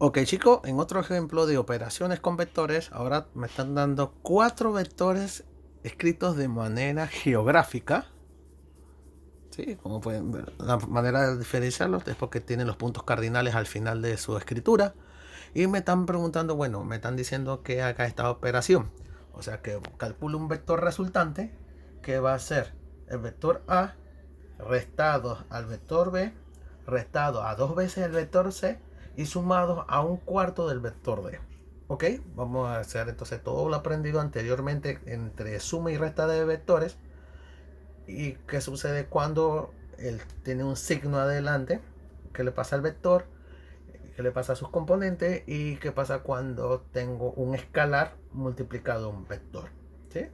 Ok chicos, en otro ejemplo de operaciones con vectores, ahora me están dando 4 vectores escritos de manera geográfica. ¿Sí? Como pueden ver, la manera de diferenciarlos es porque tienen los puntos cardinales al final de su escritura. Y me están preguntando, bueno, me están diciendo que haga esta operación. O sea que calculo un vector resultante que va a ser el vector A restado al vector B, restado a 2 veces el vector C y sumado a 1/4 del vector D. Ok, vamos a hacer entonces todo lo aprendido anteriormente entre suma y resta de vectores. ¿Y qué sucede cuando él tiene un signo adelante? ¿Qué le pasa al vector? ¿Qué le pasa a sus componentes? ¿Y qué pasa cuando tengo un escalar multiplicado a un vector? ¿Sí?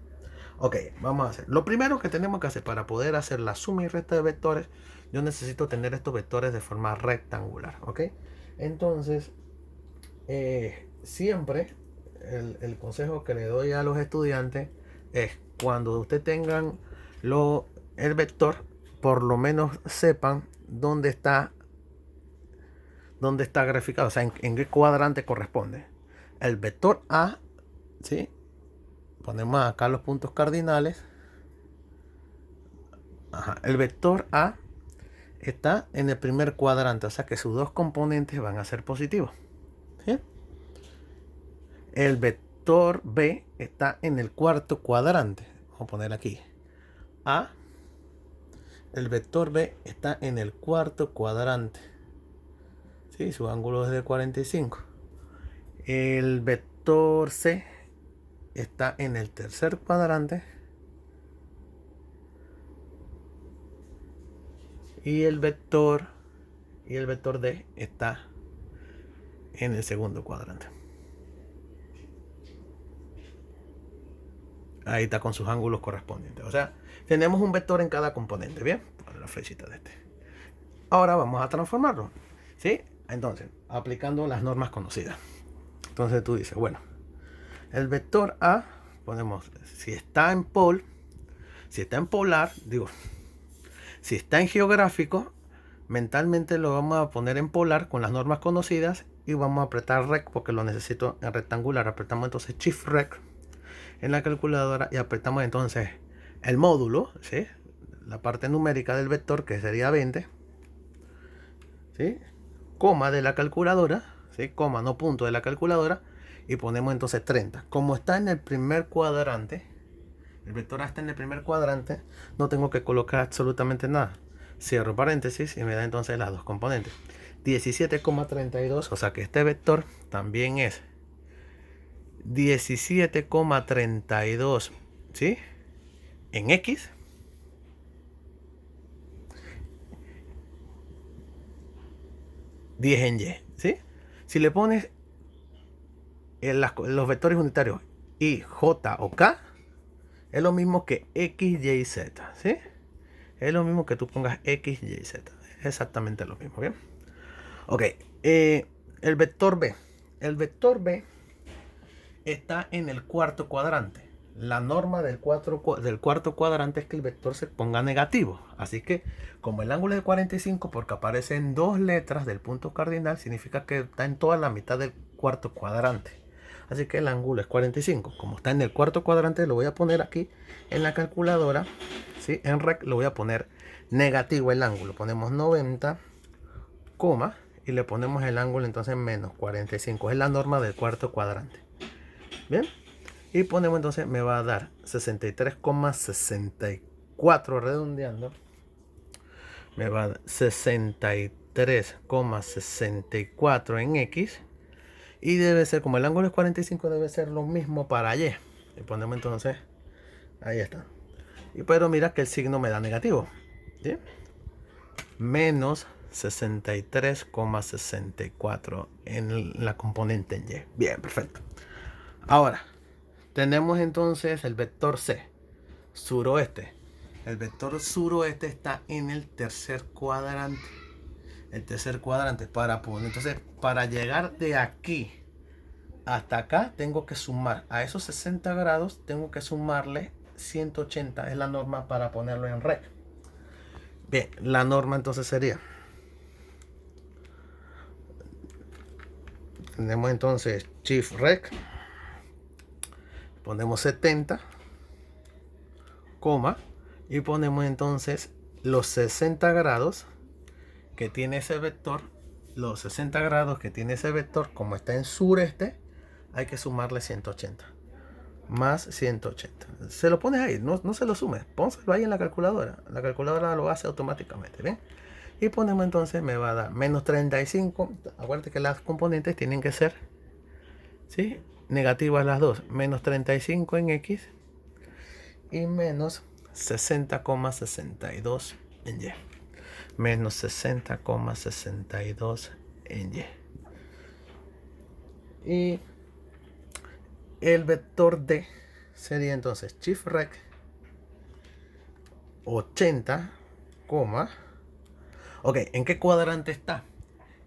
Ok, vamos a hacer. Lo primero que tenemos que hacer para poder hacer la suma y resta de vectores, yo necesito tener estos vectores de forma rectangular. Ok, entonces, siempre el consejo que le doy a los estudiantes es cuando ustedes tengan el vector, por lo menos sepan dónde está graficado, o sea, en qué cuadrante corresponde. El vector A, ¿sí? Ponemos acá los puntos cardinales. Ajá. El vector A está en el primer cuadrante, o sea que sus dos componentes van a ser positivos. ¿Sí? El vector B está en el cuarto cuadrante. Vamos a poner aquí A. El vector B está en el cuarto cuadrante. ¿Sí? Su ángulo es de 45. El vector C está en el tercer cuadrante. Y el vector D está en el segundo cuadrante. Ahí está con sus ángulos correspondientes. O sea, tenemos un vector en cada componente. Bien, para la flechita de este. Ahora vamos a transformarlo. ¿Sí? Entonces, aplicando las normas conocidas. Entonces tú dices, bueno, el vector A, ponemos, si está en polar, digo, si está en geográfico, mentalmente lo vamos a poner en polar con las normas conocidas y vamos a apretar rec porque lo necesito en rectangular. Apretamos entonces shift rec en la calculadora y apretamos entonces el módulo, ¿sí? La parte numérica del vector, que sería 20, ¿sí? Coma de la calculadora, ¿sí? Coma, no punto de la calculadora, y ponemos entonces 30. Como está en el primer cuadrante, el vector A está en el primer cuadrante, no tengo que colocar absolutamente nada. Cierro paréntesis y me da entonces las dos componentes. 17,32, o sea que este vector también es 17,32, ¿sí? En X. ...10 en Y, ¿sí? Si le pones los vectores unitarios I, J o K, es lo mismo que X, Y, Z, ¿sí? Es lo mismo que tú pongas X, Y, Z. Es exactamente lo mismo, ¿bien? Ok, el vector B. El vector B está en el cuarto cuadrante. La norma del cuarto cuadrante es que el vector se ponga negativo. Así que, como el ángulo es de 45, porque aparecen dos letras del punto cardinal, significa que está en toda la mitad del cuarto cuadrante. Así que el ángulo es 45. Como está en el cuarto cuadrante, lo voy a poner aquí en la calculadora. ¿Sí? En rec lo voy a poner negativo el ángulo. Ponemos 90, y le ponemos el ángulo entonces menos 45. Es la norma del cuarto cuadrante. Bien. Y ponemos entonces, me va a dar 63,64 redondeando. Me va a dar 63,64 en X. Y debe ser, como el ángulo es 45, debe ser lo mismo para Y. Y ponemos entonces, ahí está. Y pero mira que el signo me da negativo. ¿Sí? Menos 63,64 en la componente en Y. Bien, perfecto. Ahora, tenemos entonces el vector C, suroeste. El vector suroeste está en el tercer cuadrante. El tercer cuadrante entonces, para llegar de aquí hasta acá, tengo que sumar a esos 60 grados, tengo que sumarle 180. Es la norma para ponerlo en rec. Bien, la norma entonces sería tenemos entonces Shift Rec, ponemos 70, coma, y ponemos entonces los 60 grados que tiene ese vector. Los 60 grados que tiene ese vector, como está en sureste, hay que sumarle 180 más 180. Se lo pones ahí, no se lo sumes, pónselo ahí en la calculadora lo hace automáticamente. ¿Bien? Y ponemos entonces, me va a dar menos 35. Acuérdate que las componentes tienen que ser, ¿sí?, negativas las dos. Menos 35 en X y menos 60,62 en Y. Menos 60,62 en Y. Y el vector D sería entonces Shift Rec 80, ok, ¿en qué cuadrante está?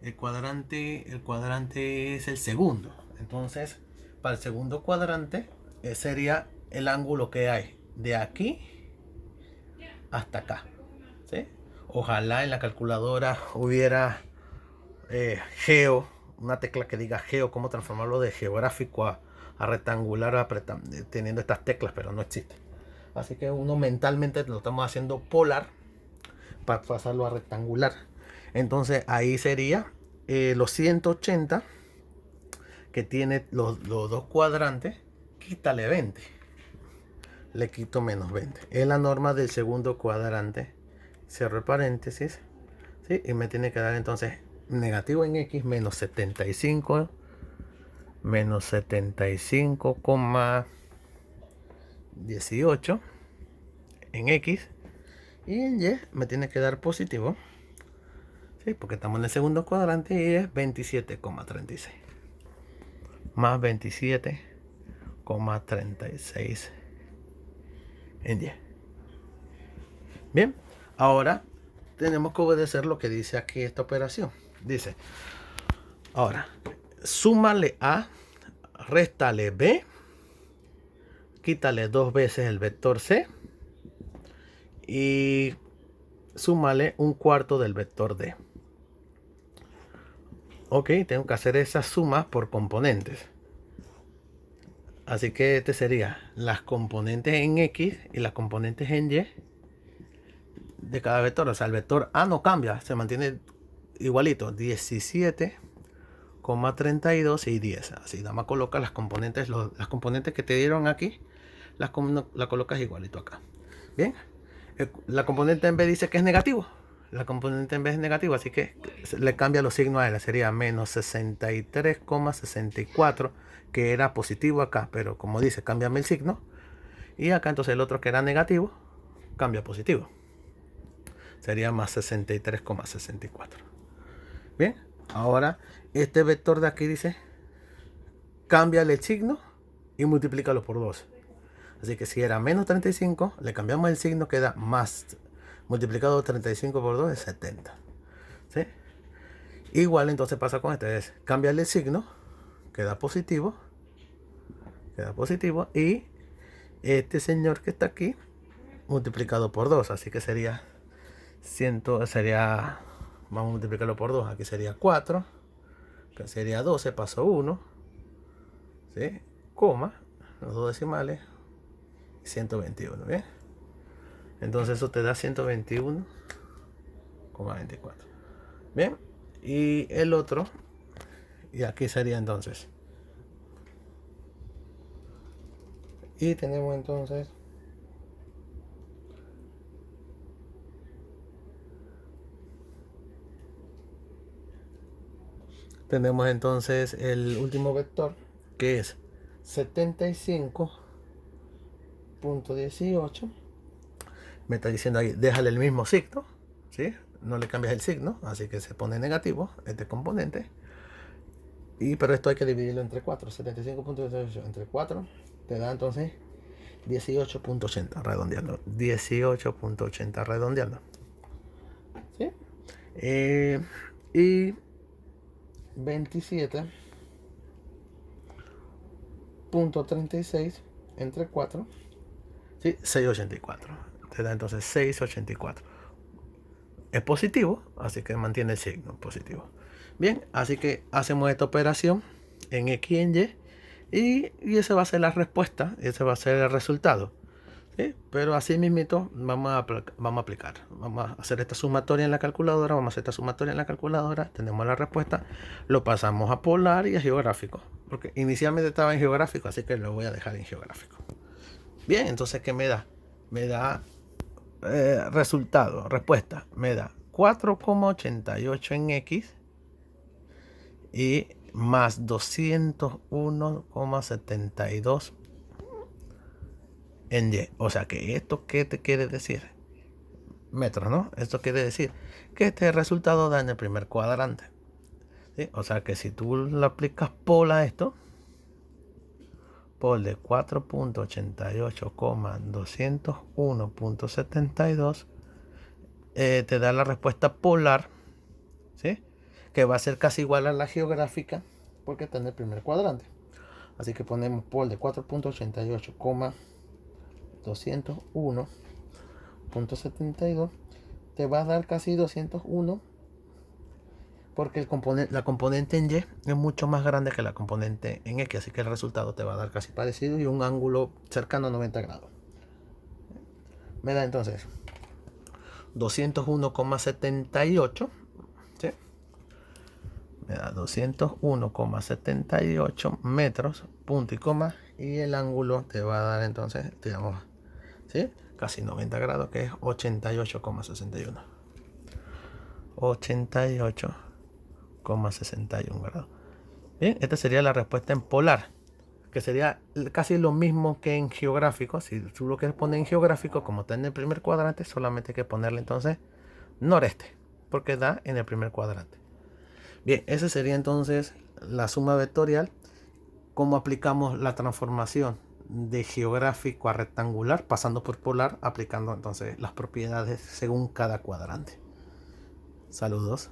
El cuadrante es el segundo. Entonces, para el segundo cuadrante sería el ángulo que hay de aquí hasta acá, ¿sí? Ojalá en la calculadora hubiera geo, una tecla que diga geo, cómo transformarlo de geográfico a rectangular, teniendo estas teclas, pero no existe. Así que uno mentalmente lo estamos haciendo polar para pasarlo a rectangular. Entonces ahí sería los 180 que tiene los dos cuadrantes, quítale 20. Le quito menos 20. Es la norma del segundo cuadrante. Cierro el paréntesis. ¿Sí? Y me tiene que dar entonces negativo en X menos 75. Menos 75,18 en X. Y en Y me tiene que dar positivo. ¿Sí? Porque estamos en el segundo cuadrante y es 27,36. Más 27,36 en Y. Bien, ahora tenemos que obedecer lo que dice aquí esta operación. Dice, ahora, súmale A, réstale B, quítale dos veces el vector C y súmale un cuarto del vector D. Ok, tengo que hacer esas sumas por componentes. Así que este sería las componentes en X y las componentes en Y de cada vector. O sea, el vector A no cambia, se mantiene igualito, 17,32 y 10. Así, nada más coloca las componentes, las componentes que te dieron aquí, las colocas igualito acá. Bien, la componente en B dice que es negativo. La componente en B es negativo, así que le cambia los signos a él. Sería menos 63,64, que era positivo acá, pero como dice, cámbiame el signo. Y acá entonces el otro que era negativo, cambia positivo. Sería más 63,64. Bien, ahora este vector de aquí dice, cámbiale el signo y multiplícalo por 2. Así que si era menos 35, le cambiamos el signo, queda más. Multiplicado 35 por 2 es 70. ¿Sí? Igual entonces pasa con este, es cambiarle el signo, queda positivo, y este señor que está aquí multiplicado por 2, así que sería vamos a multiplicarlo por 2, aquí sería 4, que sería 12, paso 1, ¿sí? Coma, los dos decimales, 121, ¿bien? Entonces eso te da 121,24. Bien, y el otro, y aquí sería entonces. Y tenemos entonces el último vector, que es 75,18. Me está diciendo ahí, déjale el mismo signo, ¿sí? No le cambias el signo, así que se pone negativo este componente. Pero esto hay que dividirlo entre 4. 75,18 entre 4 te da entonces 18,80 redondeando. 18,80 redondeando. ¿Sí? Y 27,36 entre 4. ¿Sí? 6,84. Te da entonces 6,84. Es positivo, así que mantiene el signo positivo. Bien, así que hacemos esta operación en X y en Y, y esa va a ser la respuesta, ese va a ser el resultado. ¿Sí? Pero así mismito vamos a aplicar. Vamos a hacer esta sumatoria en la calculadora. Vamos a hacer esta sumatoria en la calculadora. Tenemos la respuesta. Lo pasamos a polar y a geográfico. Porque inicialmente estaba en geográfico, así que lo voy a dejar en geográfico. Bien, entonces, ¿qué me da? Me da resultado, respuesta. Me da 4,88 en X y más 201,72 en Y. O sea que esto, ¿qué te quiere decir? Metros, ¿no? Esto quiere decir que este resultado da en el primer cuadrante. ¿Sí? O sea que si tú le aplicas pol a esto, pol de 4,88,201,72, te da la respuesta polar, ¿sí? Que va a ser casi igual a la geográfica porque está en el primer cuadrante. Así que ponemos pol de 4,88,201,72, te va a dar casi 201 porque la componente en Y es mucho más grande que la componente en X, así que el resultado te va a dar casi parecido y un ángulo cercano a 90 grados. Me da entonces 201,78, ¿sí? Me da 201,78 metros, punto y coma, y el ángulo te va a dar entonces, digamos, ¿sí? Casi 90 grados, que es 88,61. 88,61 grados. Bien, esta sería la respuesta en polar, que sería casi lo mismo que en geográfico. Si tú lo quieres poner en geográfico, como está en el primer cuadrante, solamente hay que ponerle entonces noreste, porque da en el primer cuadrante. Bien, esa sería entonces la suma vectorial. Cómo aplicamos la transformación de geográfico a rectangular, pasando por polar, aplicando entonces las propiedades según cada cuadrante. Saludos.